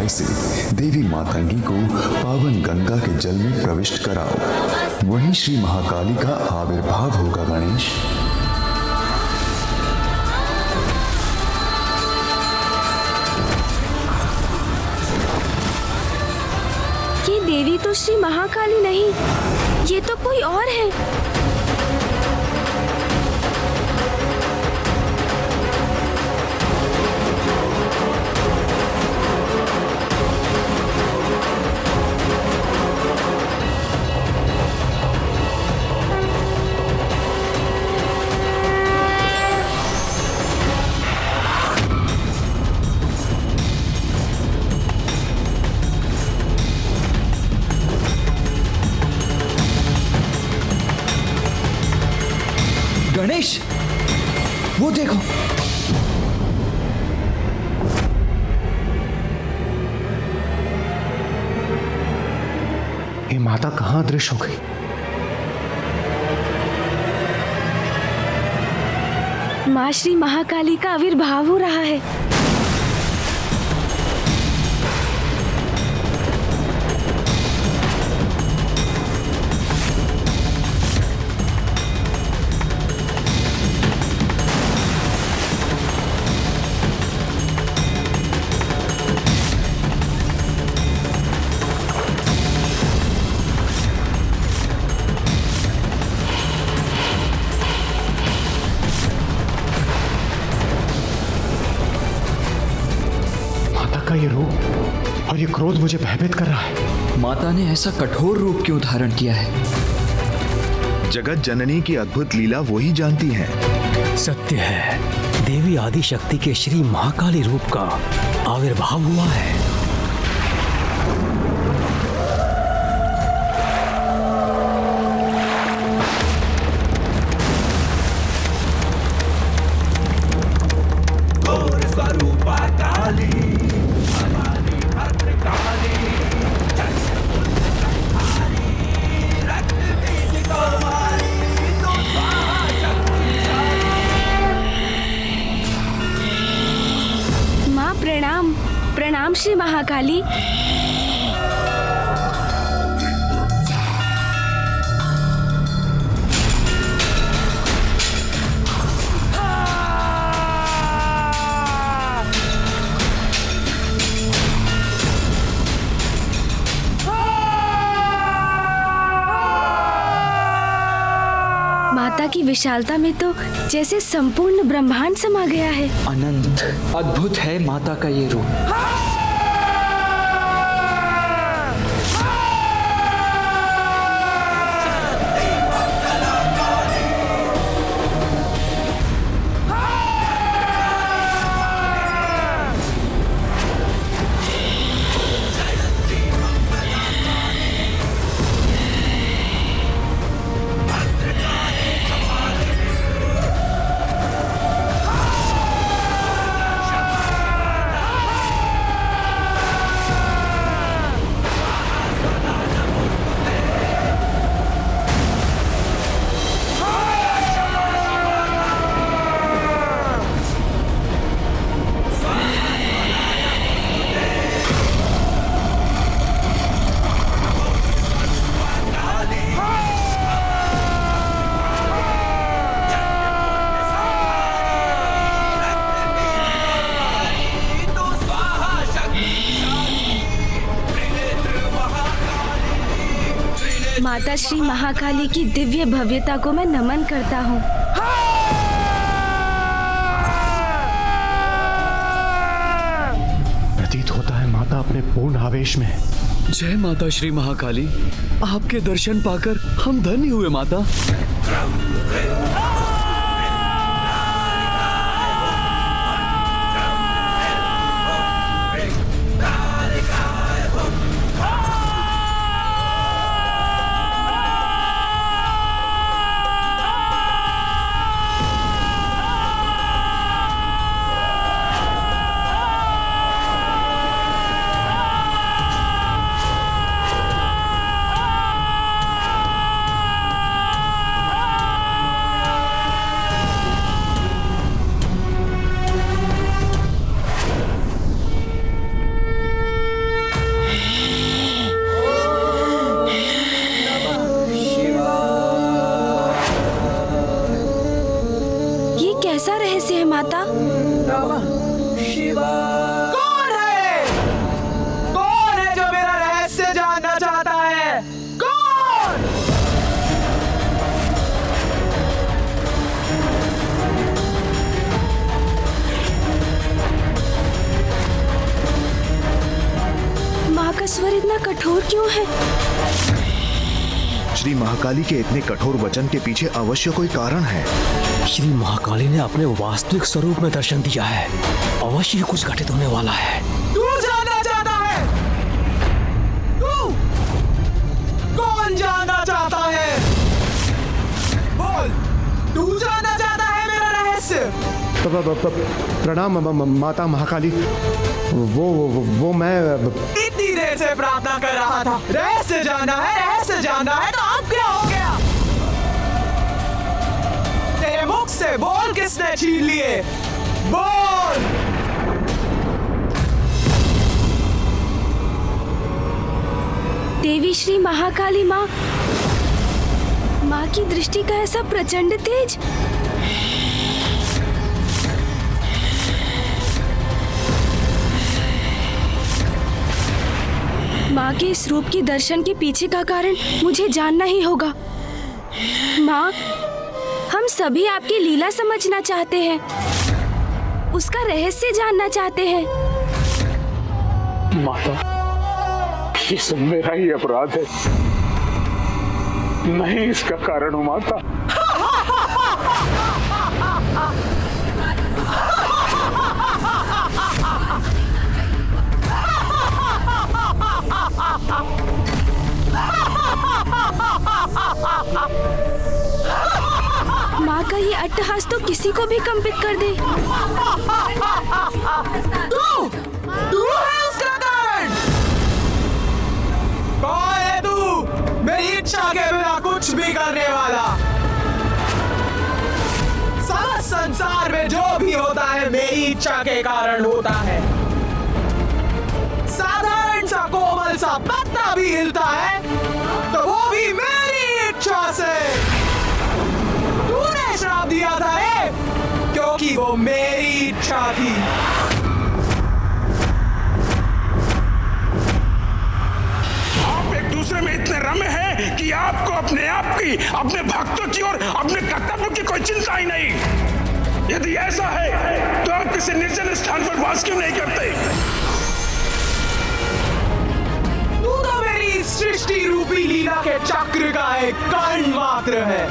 उपाय से देवी मातंगी को पावन गंगा के जल में प्रविष्ट कराओ। वहीं श्री महाकाली का आविर्भाव होगा गणेश। ये देवी तो श्री महाकाली नहीं, ये तो कोई और है। गणेश, वो देखो। ये माता कहां अदृश्य हो गई? माँ श्री महाकाली का आविर्भाव हो रहा है। का ये रूप और ये क्रोध मुझे भयभीत कर रहा है। माता ने ऐसा कठोर रूप क्यों धारण किया है? जगत जननी की अद्भुत लीला वो ही जानती है। सत्य है, देवी आदि शक्ति के श्री महाकाली रूप का आविर्भाव हुआ है। प्रणाम, प्रणाम श्री महाकाली। माता की विशालता में तो जैसे संपूर्ण ब्रह्मांड समा गया है। अनंत अद्भुत है माता का ये रूप। माता श्री महाकाली की दिव्य भव्यता को मैं नमन करता हूँ। प्रतीत होता है माता अपने पूर्ण आवेश में है। जय माता श्री महाकाली, आपके दर्शन पाकर हम धन्य हुए माता। का स्वर इतना कठोर क्यों है? श्री महाकाली के इतने कठोर वचन के पीछे अवश्य कोई कारण है। श्री महाकाली ने अपने वास्तविक स्वरूप में दर्शन दिया है। अवश्य ही कुछ घटित होने वाला है। तू जानना चाहता है? तू कौन जानना चाहता है? बोल, तू जानना चाहता है मेरा रहस्य? प्रणाम माता महाकाली। वो मैं इतनी देर से प्रार्थना कर रहा था। रहस्य जानना है तो अब क्या हो गया? तेरे मुख से बोल, किसने छीन लिए? बोल। देवी श्री महाकाली माँ की दृष्टि का ऐसा प्रचंड तेज। माँ के इस रूप के दर्शन के पीछे का कारण मुझे जानना ही होगा। माँ, हम सभी आपकी लीला समझना चाहते हैं, उसका रहस्य जानना चाहते हैं। माता, ये सब मेरा ही अपराध है। मैं ही इसका कारण हूँ माता। माँ का ये अट्टहास तो किसी को भी कंपित कर दे। तू है उसका कारण। कौन है तू? मेरी इच्छा के बिना कुछ भी करने वाला। सारा संसार में जो भी होता है मेरी इच्छा के कारण होता है। साधारण सा कोमल सा पत्ता भी हिलता है तो वो भी मेरी इच्छा से। तूने श्राप दिया था क्योंकि वो मेरी इच्छा थी। आप एक दूसरे में इतने रमे हैं कि आपको अपने आप की, अपने भक्तों की और अपने कर्तव्यों की कोई चिंता ही नहीं। यदि ऐसा है तो आप किसी निर्जन स्थान पर वास क्यों नहीं करते? तू तो मेरी सृष्टि रूपी लीला के चक्र का एक कण मात्र है,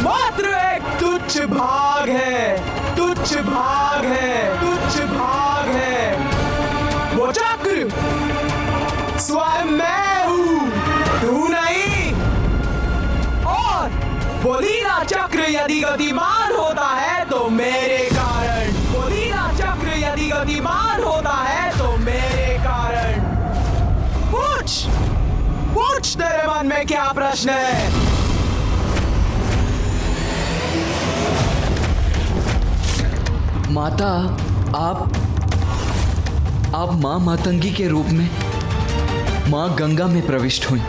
मात्र एक तुच्छ भाग है, तुच्छ भाग है, तुच्छ भाग है। वो चक्र स्वयं मैं हूँ, तू नहीं। और वो लीला चक्र यदि गतिमान होता है तो मेरे कारण, वो लीला चक्र यदि गतिमान होता है तो मेरे कारण। पूछ तेरे मन में क्या प्रश्न है? माता, आप माँ मातंगी के रूप में माँ गंगा में प्रविष्ट हुई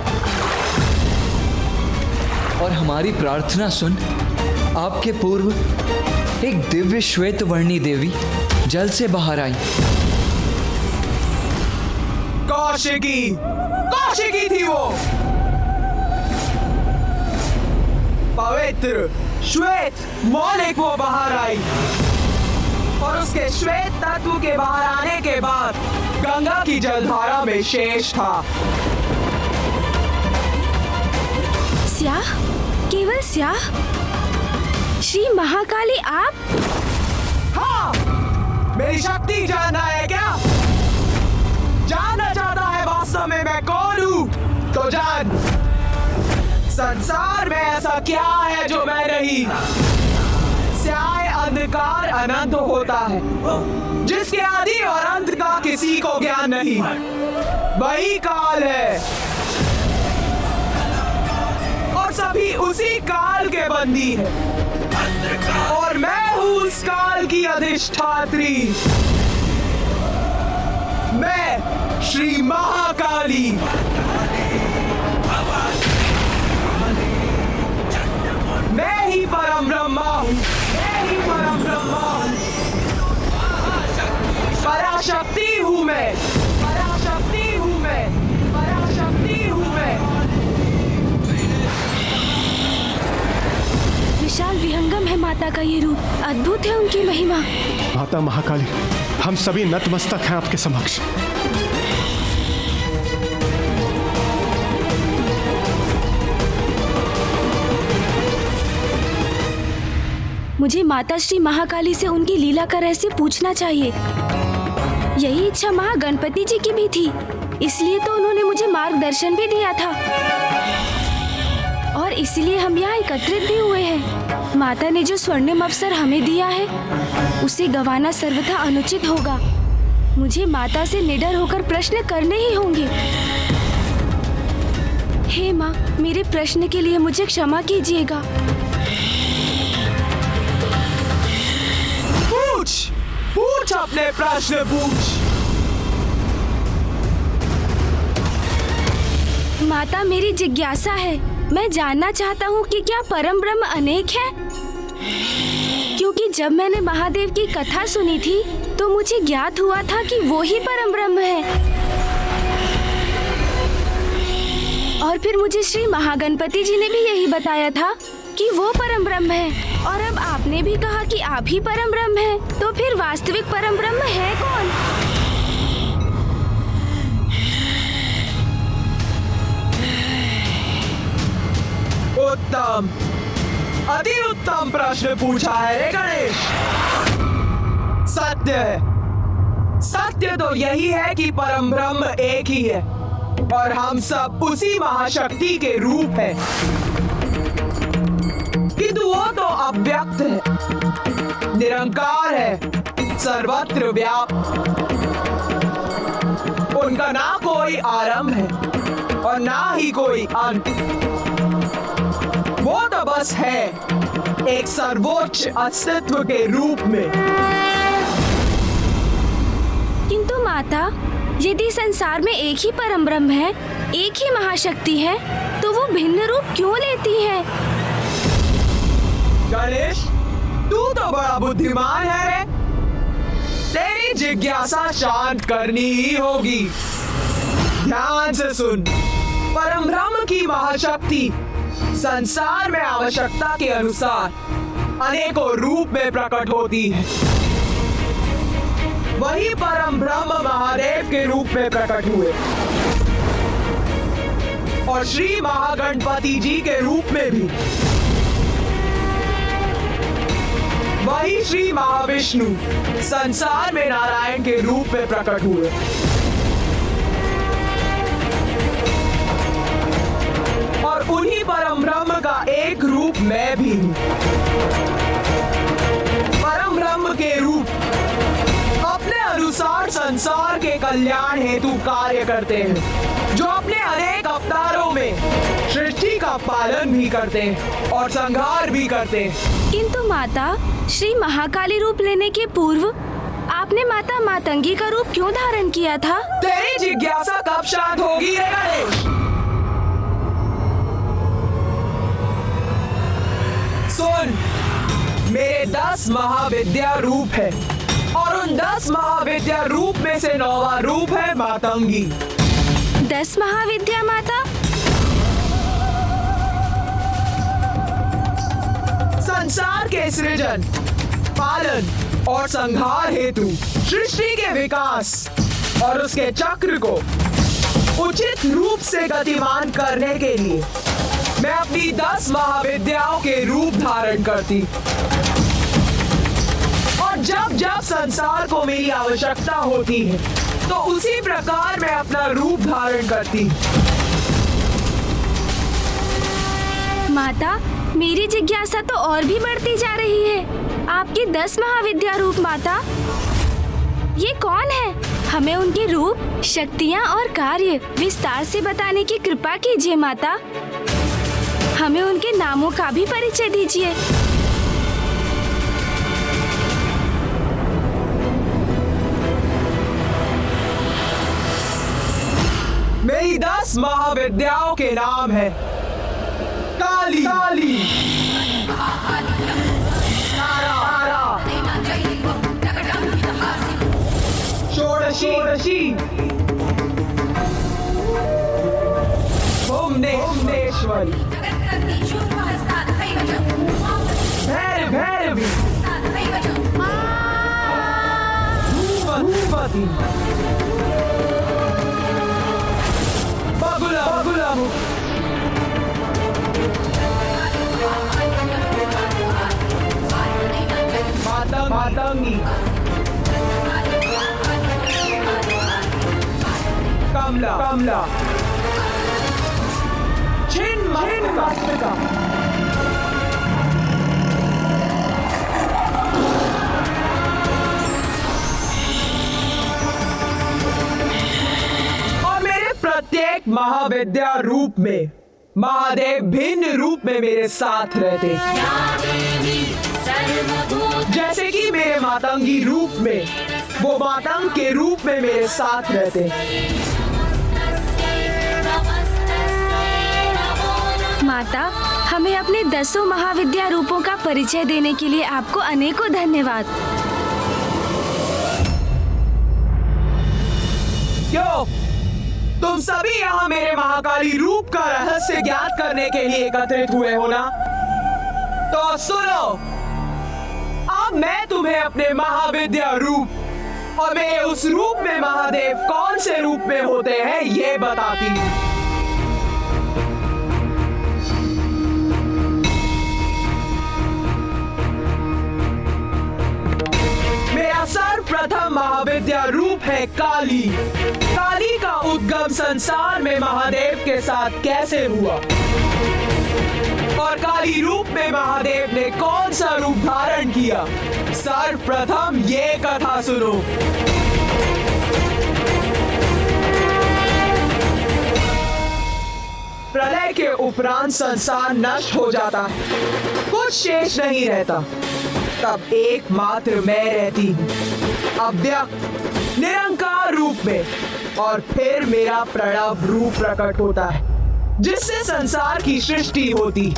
और हमारी प्रार्थना सुन आपके पूर्व एक दिव्य श्वेत वर्णी देवी जल से बाहर आई। कौशिकी थी वो, पवित्र श्वेत मौलिक वो बाहर आई और उसके श्वेत तत्व के बाहर आने के बाद गंगा की जलधारा में शेष था। स्याह, केवल स्याह? श्री महाकाली आप? हाँ, मेरी शक्ति जानना है क्या? जानना चाहता है वास्तव में मैं कौन हूँ? तो जान, संसार में ऐसा क्या है जो मैं नहीं। स्याह अंधकार अनंत होता है, जिसके आदि और अंत का किसी को ज्ञान नहीं। वही काल है और सभी उसी काल के बंदी है और मैं हूँ उस काल की अधिष्ठात्री। मैं श्री महाकाली। मैं ही परम ब्रह्मा हूँ, मैं ही परम ब्रह्मा हूँ। पराशक्ति हूँ मैं, पराशक्ति हूँ मैं, पराशक्ति हूँ मैं। विशाल विहंगम है माता का ये रूप, अद्भुत है उनकी महिमा। माता महाकाली, हम सभी नतमस्तक हैं आपके समक्ष। मुझे माता श्री महाकाली से उनकी लीला का रहस्य पूछना चाहिए। यही इच्छा महागणपति जी की भी थी, इसलिए तो उन्होंने मुझे मार्गदर्शन भी दिया था और इसलिए हम यहाँ एकत्रित भी हुए हैं। माता ने जो स्वर्णिम अवसर हमें दिया है उसे गंवाना सर्वथा अनुचित होगा। मुझे माता से निडर होकर प्रश्न करने ही होंगे। हे माँ, मेरे प्रश्न के लिए मुझे क्षमा कीजिएगा। पूछ अपने प्रश्न पूछ। माता, मेरी जिज्ञासा है, मैं जानना चाहता हूँ कि क्या परम ब्रह्म अनेक है? क्योंकि जब मैंने महादेव की कथा सुनी थी तो मुझे ज्ञात हुआ था कि वो ही परम ब्रह्म है। और फिर मुझे श्री महागणपति जी ने भी यही बताया था कि वो परम ब्रह्म है। और अब आपने भी कहा कि आप ही परम ब्रह्म हैं, तो फिर वास्तविक परम ब्रह्म है कौन? उत्तम, अति उत्तम प्रश्न पूछा है रे गणेश। सत्य है, सत्य तो यही है कि परम ब्रह्म एक ही है और हम सब उसी महाशक्ति के रूप हैं। किंतु वो तो अव्यक्त है, निरंकार है, सर्वत्र व्याप्त। उनका ना कोई आरंभ है और ना ही कोई अंत। वो तो बस है एक सर्वोच्च अस्तित्व के रूप में। किंतु माता, यदि संसार में एक ही परम ब्रह्म है, एक ही महाशक्ति है, तो वो भिन्न रूप क्यों लेती है? गणेश, तू तो बड़ा बुद्धिमान है रे। तेरी जिज्ञासा शांत करनी ही होगी। ध्यान से सुन। परम ब्रह्म की महाशक्ति संसार में आवश्यकता के अनुसार अनेकों रूप में प्रकट होती है। वही परम ब्रह्म महादेव के रूप में प्रकट हुए और श्री महागणपति जी के रूप में भी। वही श्री महाविष्णु संसार में नारायण के रूप में प्रकट हुए। और उन्हीं परम ब्रह्म का एक रूप मैं भी हूँ। परम ब्रह्म के रूप अपने अनुसार संसार के कल्याण हेतु कार्य करते हैं, जो अपने अनेक अवतारों में सृष्टि का पालन भी करते हैं और संहार भी करते हैं। किंतु माता, श्री महाकाली रूप लेने के पूर्व आपने माता मातंगी का रूप क्यों धारण किया था? तेरी जिज्ञासा कब शांत होगी रे गणेश? सुन, मेरे 10 महाविद्या रूप है और उन 10 महाविद्या रूप में से 9वां रूप है मातंगी। 10 महाविद्या माता? संसार के सृजन, पालन और संहार हेतु सृष्टि के विकास और उसके चक्र को उचित रूप से गतिमान करने के लिए मैं अपनी 10 महाविद्याओं के रूप धारण करती। और जब जब संसार को मेरी आवश्यकता होती है तो उसी प्रकार मैं अपना रूप धारण करती। माता, मेरी जिज्ञासा तो और भी बढ़ती जा रही है। आपकी 10 महाविद्या रूप माता, ये कौन है? हमें उनके रूप, शक्तियाँ और कार्य विस्तार से बताने की कृपा कीजिए माता। हमें उनके नामों का भी परिचय दीजिए। मेरी 10 महाविद्याओं के नाम है काली, काली, तारा, तारा, षोडशी, षोडशी, भुवनेश्वरी, भैरव, भैरवी, भूपति, बगुला, बगुला, मातंगी, कमला कमला, छिन्नमस्तिका, और मेरे प्रत्येक महाविद्या रूप में महादेव भिन्न रूप में मेरे साथ रहते, जैसे कि मेरे मातंगी रूप में वो मातंग के रूप में मेरे साथ रहते। माता, हमें अपने 10 महाविद्या रूपों का परिचय देने के लिए आपको अनेकों धन्यवाद। क्यों? तुम सभी यहाँ मेरे महाकाली रूप का रहस्य ज्ञात करने के लिए एकत्रित हुए हो ना? तो सुनो, अब मैं तुम्हें अपने महाविद्या रूप और मेरे उस रूप में महादेव कौन से रूप में होते हैं ये बताती हूँ। मेरा सर्वप्रथम महाविद्या रूप है काली। काली का उद्गम संसार में महादेव के साथ कैसे हुआ और काली रूप में महादेव ने कौन सा रूप धारण किया, सर्वप्रथम ये कथा सुनो। प्रलय के उपरांत संसार नष्ट हो जाता है, कुछ शेष नहीं रहता। तब एकमात्र मैं रहती हूँ, अव्यक्त निरंकार रूप में, और फिर मेरा प्रणव रूप प्रकट होता है जिससे संसार की सृष्टि होती।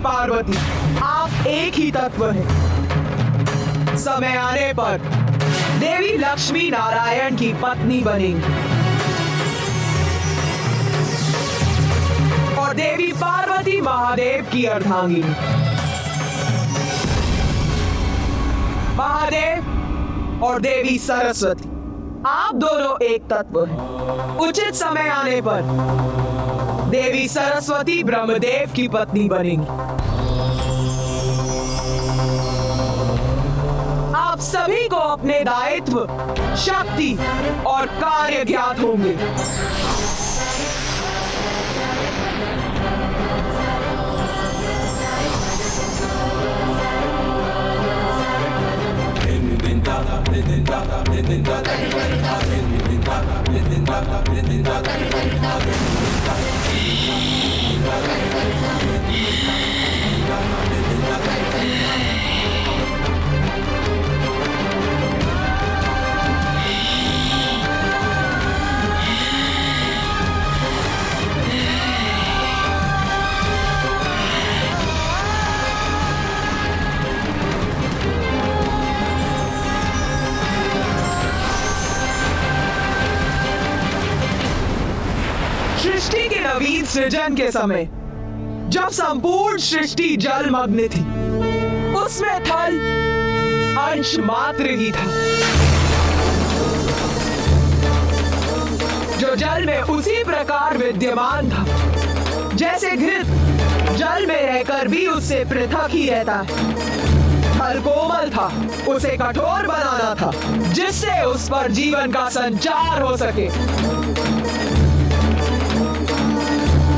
पार्वती, आप एक ही तत्व हैं। समय आने पर देवी लक्ष्मी नारायण की पत्नी बनेंगी और देवी पार्वती महादेव की अर्धांगिनी। महादेव और देवी सरस्वती, आप दोनों एक तत्व हैं। उचित समय आने पर देवी सरस्वती ब्रह्मदेव की पत्नी बनेंगी। आप सभी को अपने दायित्व, शक्ति और कार्य ज्ञात होंगे। सृजन के समय जब संपूर्ण सृष्टि जलमग्न थी, उसमें थल अंश मात्र ही था, जो जल में उसी प्रकार विद्यमान था जैसे घृत जल में रहकर भी उससे पृथक ही रहता है। थल कोमल था, उसे कठोर बनाना था जिससे उस पर जीवन का संचार हो सके।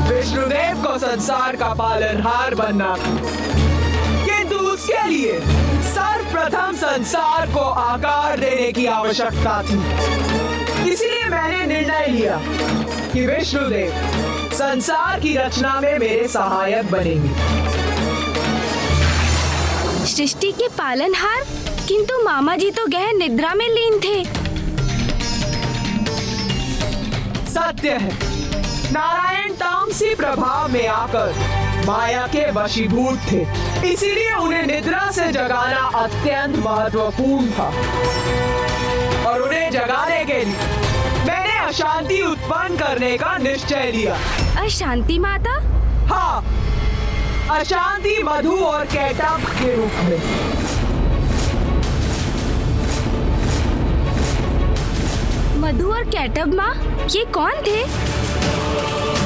विष्णुदेव को संसार का पालनहार बनना था, किंतु उसके लिए सर्वप्रथम संसार को आकार देने की आवश्यकता थी। इसलिए मैंने निर्णय लिया कि विष्णुदेव संसार की रचना में मेरे सहायक बनेंगे। सृष्टि के पालनहार, किंतु मामा जी तो गहन निद्रा में लीन थे। सत्य है, नारायण तामसी प्रभाव में आकर माया के वशीभूत थे, इसीलिए उन्हें निद्रा से जगाना अत्यंत महत्वपूर्ण था। और उन्हें जगाने के लिए मैंने अशांति उत्पन्न करने का निश्चय लिया। अशांति माता? हाँ, अशांति मधु और कैटब के रूप में। मधु और कैटब माँ, ये कौन थे?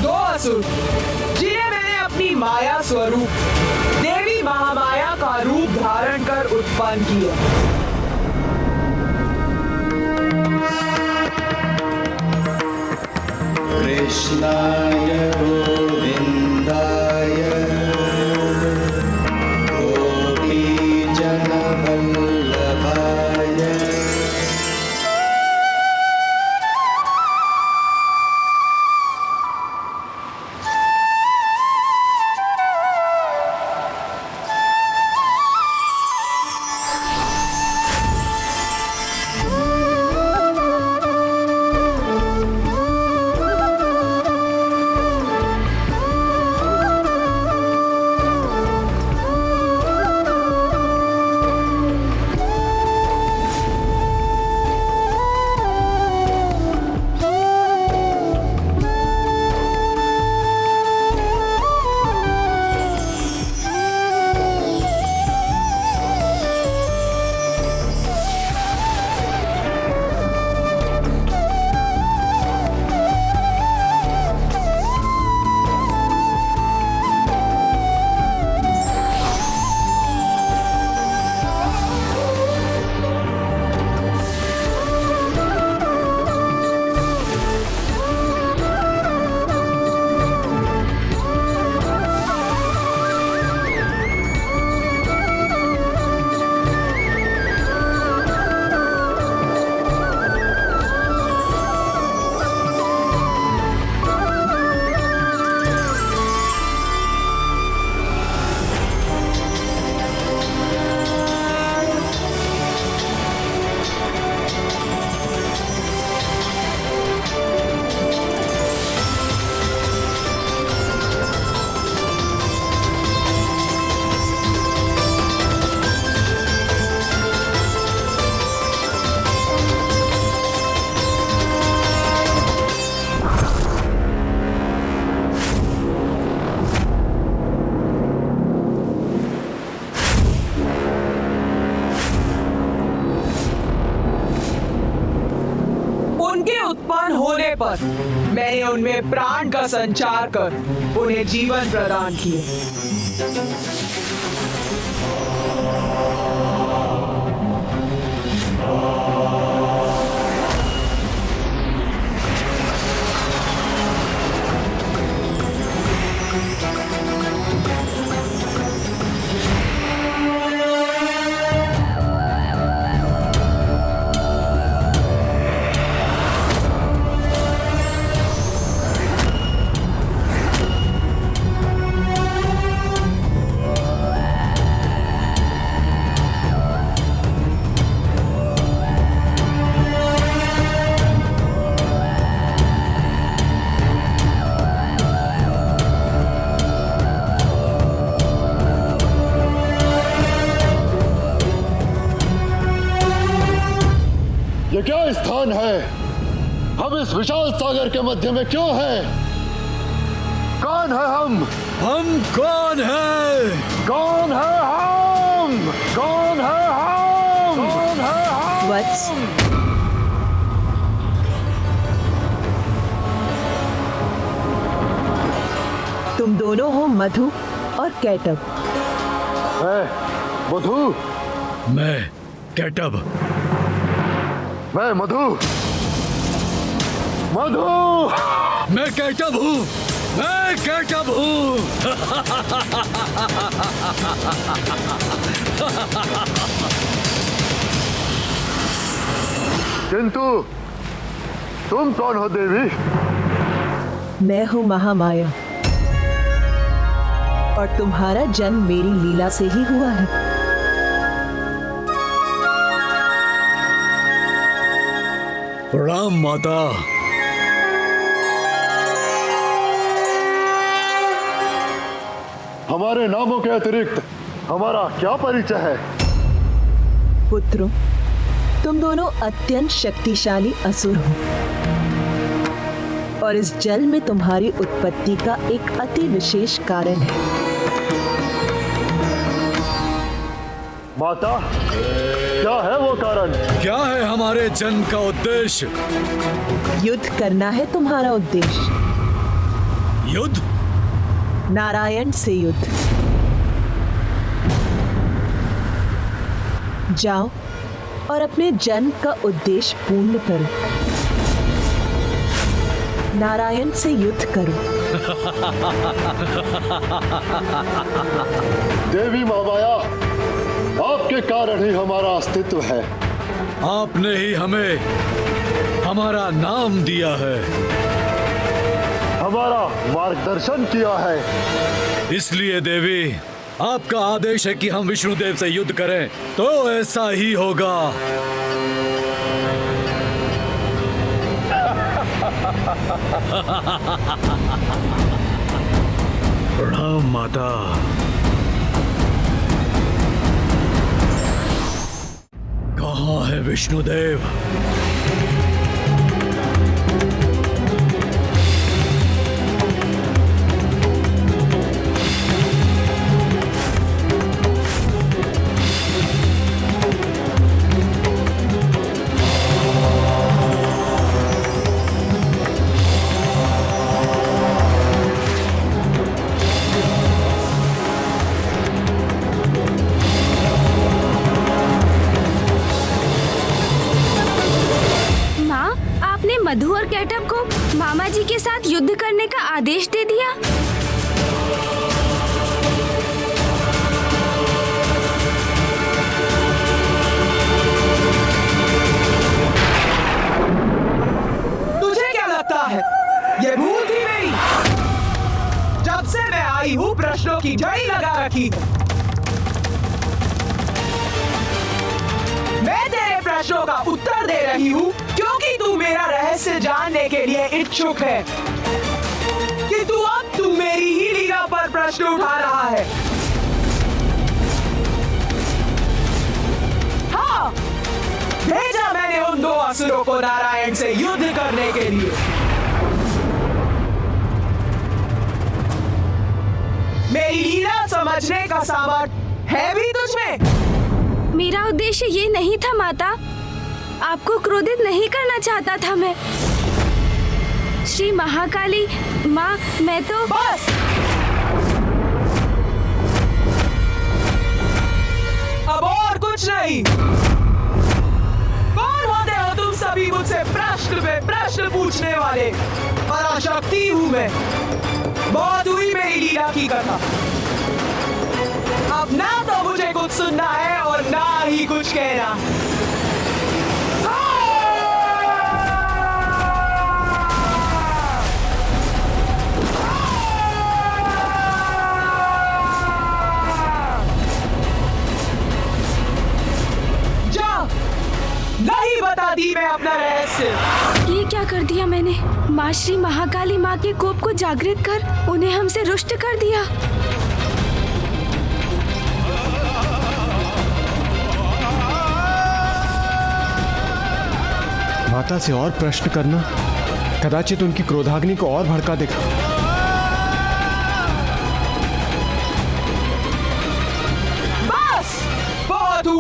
दो असुर जिन्हें मैंने अपनी माया स्वरूप देवी महामाया का रूप धारण कर उत्पन्न किया। कृष्णाय गोविन्दाय गोपीजनवल्लभाय। उत्पन्न होने पर मैंने उनमें प्राण का संचार कर उन्हें जीवन प्रदान किया। ये क्या स्थान है? हम इस विशाल सागर के मध्य में क्यों हैं? कौन है हम? हम कौन है? कौन है हम? कौन है हम? कौन है हम? वत्स, तुम दोनों हो मधु और कैटब। मधु। मैं कैटब। मैं मधु। मधु। मैं कैटब हूँ। मैं कैटब हूँ। किंतु तुम कौन हो देवी? मैं हूँ महामाया और तुम्हारा जन्म मेरी लीला से ही हुआ है। प्रणाम माता। हमारे नामों के अतिरिक्त हमारा क्या परिचय है? पुत्रों, तुम दोनों अत्यंत शक्तिशाली असुर हो और इस जल में तुम्हारी उत्पत्ति का एक अति विशेष कारण है। माता, क्या है वो कारण? क्या है हमारे जन्म का उद्देश्य? युद्ध करना है तुम्हारा उद्देश्य। युद्ध? नारायण से युद्ध। जाओ और अपने जन्म का उद्देश्य पूर्ण करो। नारायण से युद्ध करो। देवी महामाया, आपके कारण ही हमारा अस्तित्व है। आपने ही हमें हमारा नाम दिया है, हमारा मार्गदर्शन किया है। इसलिए देवी, आपका आदेश है कि हम विष्णुदेव से युद्ध करें, तो ऐसा ही होगा। प्रणाम माता। कहाँ है विष्णुदेव? मधु और कैटब को मामा जी के साथ युद्ध करने का आदेश दे दिया। तुझे क्या लगता है ये भूल थी मेरी? जब से मैं आई हूँ प्रश्नों की झड़ी लगा रखी है। मैं तेरे प्रश्नों का उत्तर दे रही हूँ क्योंकि तू मेरा रहस्य जानने के लिए इच्छुक है कि तू मेरी ही लीला पर प्रश्न उठा रहा है। हाँ, भेजा मैंने उन दो असुरों को नारायण से युद्ध करने के लिए। मेरी लीला समझने का सामर्थ्य है भी तुझमें? मेरा उद्देश्य ये नहीं था माता, आपको क्रोधित नहीं करना चाहता था मैं। श्री महाकाली माँ, मैं तो बस। अब और कुछ नहीं। कौन होते हो तुम सभी मुझसे प्रश्न पे प्रश्न पूछने वाले? पराशक्ति हूँ मैं। बहुत हुई मेरी लीला की कथा। अब ना तो मुझे कुछ सुनना है और ना ही कुछ कहना। नहीं बताती मैं अपना रहस्य। ये क्या कर दिया मैंने? माँ श्री महाकाली माँ के कोप को जागृत कर उन्हें हमसे रुष्ट कर दिया। माता से और प्रश्न करना कदाचित उनकी क्रोधाग्नि को और भड़का देगा।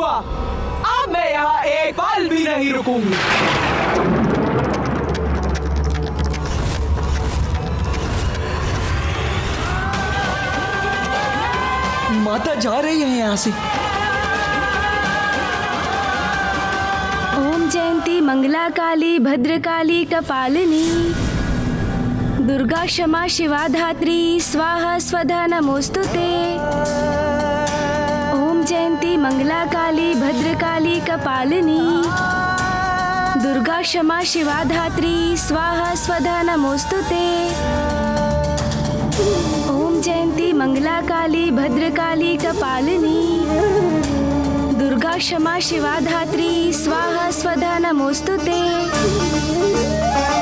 हुआ। अब मैं यहाँ एक पल भी नहीं रुकूंगी। माता जा रही है यहाँ से। ओम जयंती मंगला काली भद्रकाली कपालिनी दुर्गा क्षमा शिवा धात्री स्वाहा स्वधा नमोस्तुते। ओम जयंती मंगला काली भद्रकाली कपालिनी दुर्गा क्षमा शिवा धात्री स्वाहा स्वधा नमोस्तुते। ओम जयंती मंगला काली भद्रकाली कपालिनी दुर्गा क्षमा शिवा धात्री स्वाहा स्वधा नमोस्तुते।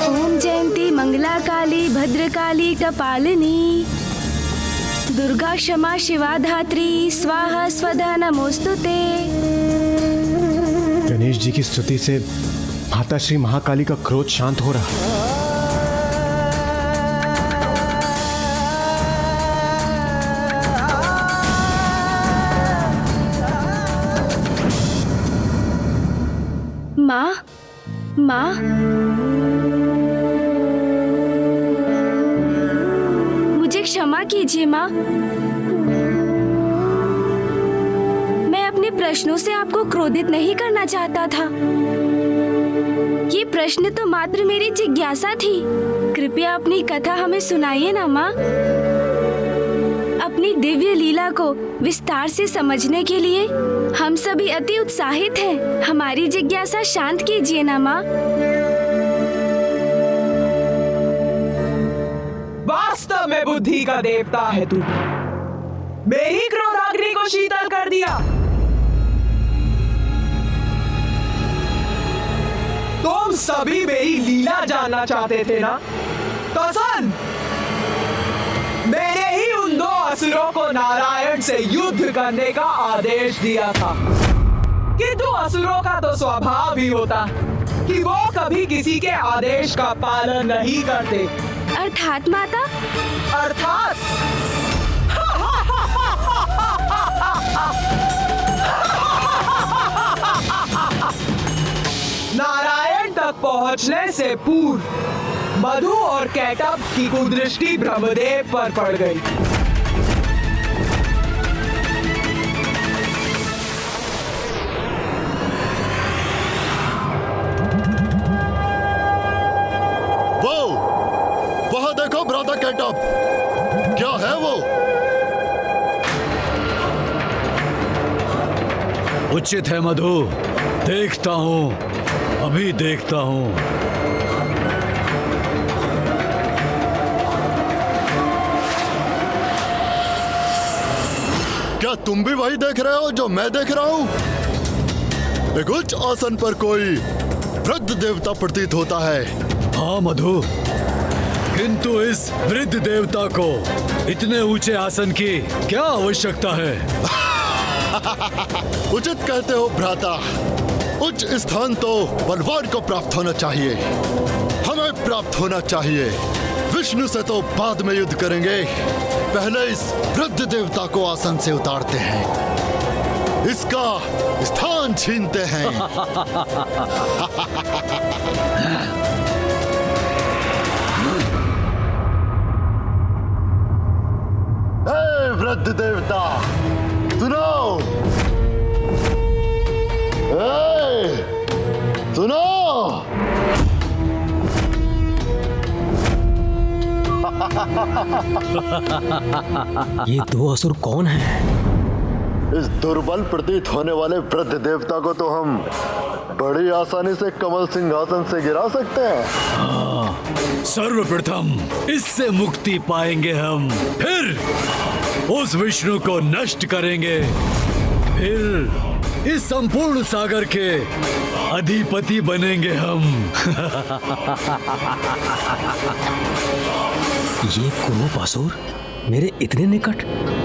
ओम जयंती मंगला काली भद्रकाली कपालिनी दुर्गा क्षमा शिवा धात्री स्वाहा स्वधा नमोस्तुते। गणेश जी की स्तुति से माता श्री महाकाली का क्रोध शांत हो रहा। माँ, माँ, मुझे क्षमा कीजिए माँ। मैं अपने प्रश्नों से आपको क्रोधित नहीं करना चाहता था। ये प्रश्न तो मात्र मेरी जिज्ञासा थी। कृपया अपनी कथा हमें सुनाइए ना माँ। अपनी दिव्य लीला को विस्तार से समझने के लिए हम सभी अति उत्साहित हैं। हमारी जिज्ञासा शांत कीजिए ना माँ। वास्तव में बुद्धि का देवता है तू। मेरी क्रोधाग्नि को शीतल कर दिया। तुम सभी मेरी लीला जानना चाहते थे ना? तो सुन, मैंने ही उन दो असुरों को नारायण से युद्ध करने का आदेश दिया था। किंतु असुरों का तो स्वभाव ही होता कि वो कभी किसी के आदेश का पालन नहीं करते। अर्थात माता? अर्थात नारायण तक पहुंचने से पूर्व मधु और कैटब की कुदृष्टि ब्रह्मदेव पर पड़ गई। वहां देखो भ्राता कैटब, क्या है वो? उचित है मधु, देखता हूँ, अभी देखता हूँ। क्या तुम भी वही देख रहे हो जो मैं देख रहा हूँ? एक उच्च आसन पर कोई वृद्ध देवता प्रतीत होता है। हाँ मधु, किंतु इस वृद्ध देवता को इतने ऊंचे आसन की क्या आवश्यकता है? उचित कहते हो भ्राता। उच्च स्थान तो बलवान को प्राप्त होना चाहिए, हमें प्राप्त होना चाहिए। विष्णु से तो बाद में युद्ध करेंगे, पहले इस वृद्ध देवता को आसन से उतारते हैं, इसका स्थान छीनते हैं। हे वृद्ध देवता, सुनो, सुनो। ये दो असुर कौन हैं? इस दुर्बल प्रतीत होने वाले वृद्ध देवता को तो हम बड़ी आसानी से कमल सिंहासन से गिरा सकते हैं। हाँ, सर्वप्रथम इससे मुक्ति पाएंगे हम, फिर उस विष्णु को नष्ट करेंगे, फिर इस संपूर्ण सागर के अधिपति बनेंगे हम। ये कुरूप असुर मेरे इतने निकट,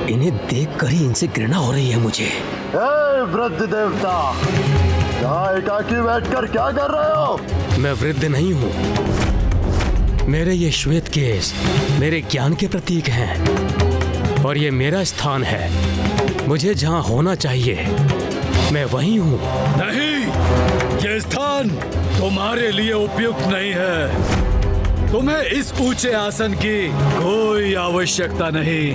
इन्हें देखकर ही इनसे घृणा हो रही है मुझे। हे वृद्ध देवता, यहाँ एकाकी बैठकर क्या कर रहे हो? मैं वृद्ध नहीं हूँ, मेरे ये श्वेत केश मेरे ज्ञान के प्रतीक हैं और ये मेरा स्थान है। मुझे जहाँ होना चाहिए मैं वही हूँ। नहीं, ये स्थान तुम्हारे लिए उपयुक्त नहीं है। तुम्हें इस ऊंचे आसन की कोई आवश्यकता नहीं।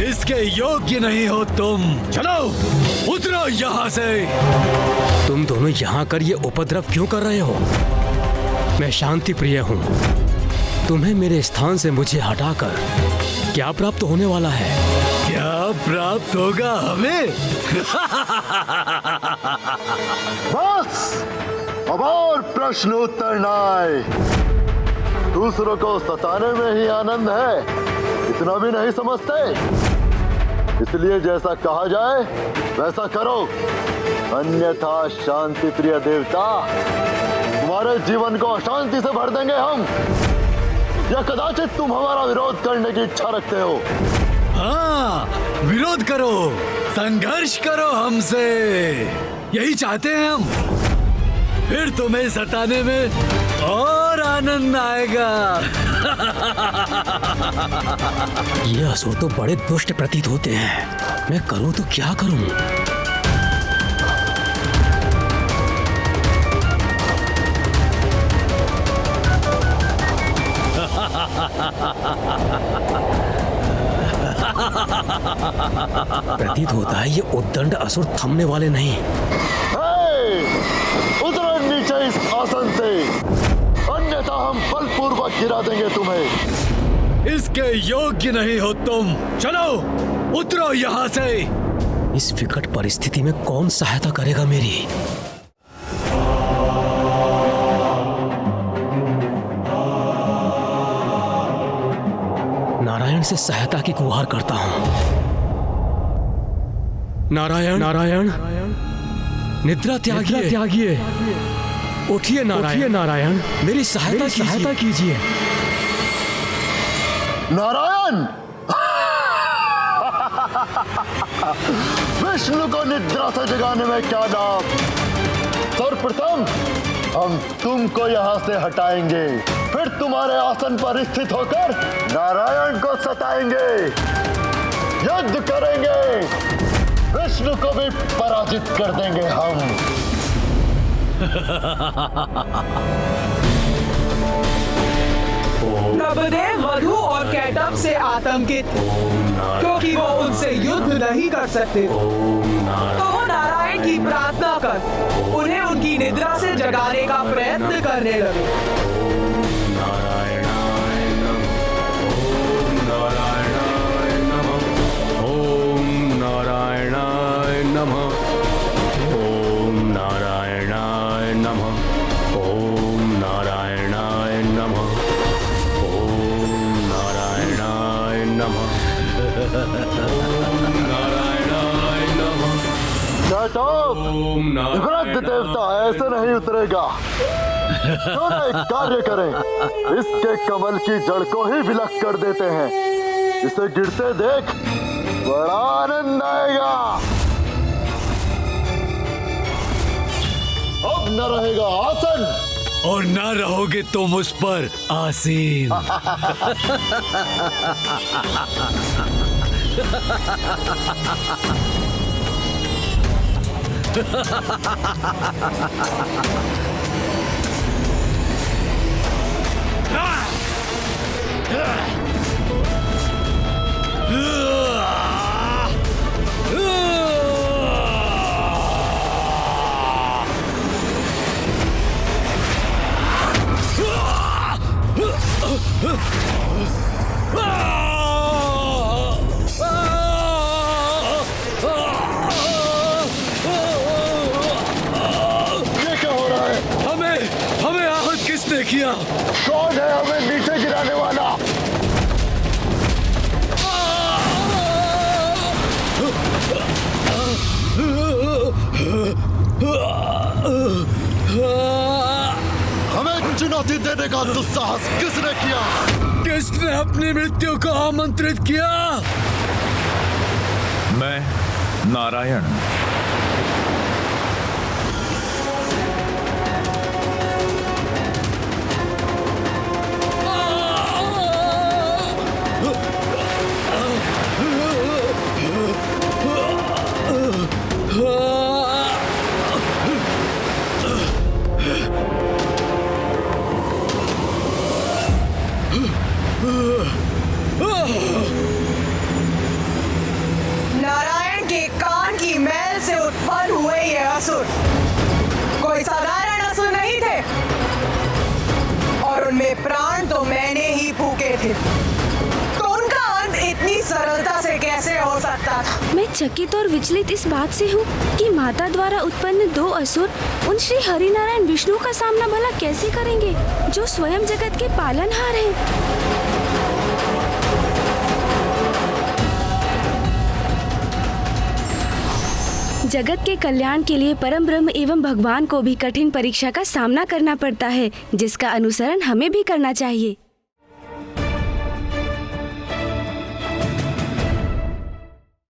इसके योग्य नहीं हो तुम। चलो उतरो यहाँ से। तुम दोनों यहाँ कर ये उपद्रव क्यों कर रहे हो? मैं शांति प्रिय हूँ। तुम्हें मेरे स्थान से मुझे हटाकर क्या प्राप्त होने वाला है? क्या प्राप्त होगा हमें? बस अब और प्रश्न उत्तर न आए। दूसरों को सताने में ही आनंद है, इतना भी नहीं समझते। इसलिए जैसा कहा जाए वैसा करो, अन्यथा शांति प्रिय देवता तुम्हारे जीवन को अशांति से भर देंगे हम। या कदाचित तुम हमारा विरोध करने की इच्छा रखते हो? हाँ, विरोध करो, संघर्ष करो हमसे। यही चाहते हैं हम। फिर तुम्हें सताने में और आनंद आएगा। ये असुर तो बड़े दुष्ट प्रतीत होते हैं। मैं करूं तो क्या करूं? प्रतीत होता है ये उद्दंड असुर थमने वाले नहीं। उतरो नीचे इस आसन से, अन्यथा हम बलपूर्वक गिरा देंगे तुम्हें। इसके योग्य नहीं हो तुम। चलो उतरो यहाँ से। इस विकट परिस्थिति में कौन सहायता करेगा मेरी? नारायण से सहायता की गुहार करता हूं। नारायण, नारायण, निद्रा त्यागिए, उठिए नारायण, नारायण, मेरी सहायता कीजिए। नारायण, विष्णु को निद्रा से जगाने में क्या लाभ? सर्वप्रथम हम तुमको यहाँ से हटाएंगे, फिर तुम्हारे आसन पर स्थित होकर नारायण को सताएंगे, युद्ध करेंगे, विष्णु को भी पराजित कर देंगे हम। नभदेव मधु और कैटब से आतंकित, क्योंकि वो उनसे युद्ध नहीं कर सकते, तो वो नारायण की प्रार्थना कर उन्हें उनकी निद्रा से जगाने का प्रयत्न करने लगे। वृद्ध देवता ऐसे नहीं उतरेगा। क्यों ना एक कार्य करें, इसके कमल की जड़ को ही विलक कर देते हैं। इसे गिरते देख बड़ा आनंद आएगा। अब न रहेगा आसन और न रहोगे तुम उस पर आसीन। किया? कौन है हमें नीचे गिराने वाला? हमें चुनौती देने का दुस्साहस किसने किया? किसने अपनी मृत्यु को आमंत्रित किया? मैं नारायण। कठिन, तो उनका अंत इतनी सरलता से कैसे हो सकता था? मैं चकित और विचलित इस बात से हूँ कि माता द्वारा उत्पन्न 2 असुर उन श्री हरिनारायण विष्णु का सामना भला कैसे करेंगे, जो स्वयं जगत के पालनहार हैं। जगत के कल्याण के लिए परम ब्रह्म एवं भगवान को भी कठिन परीक्षा का सामना करना पड़ता है, जिसका अनुसरण हमें भी करना चाहिए।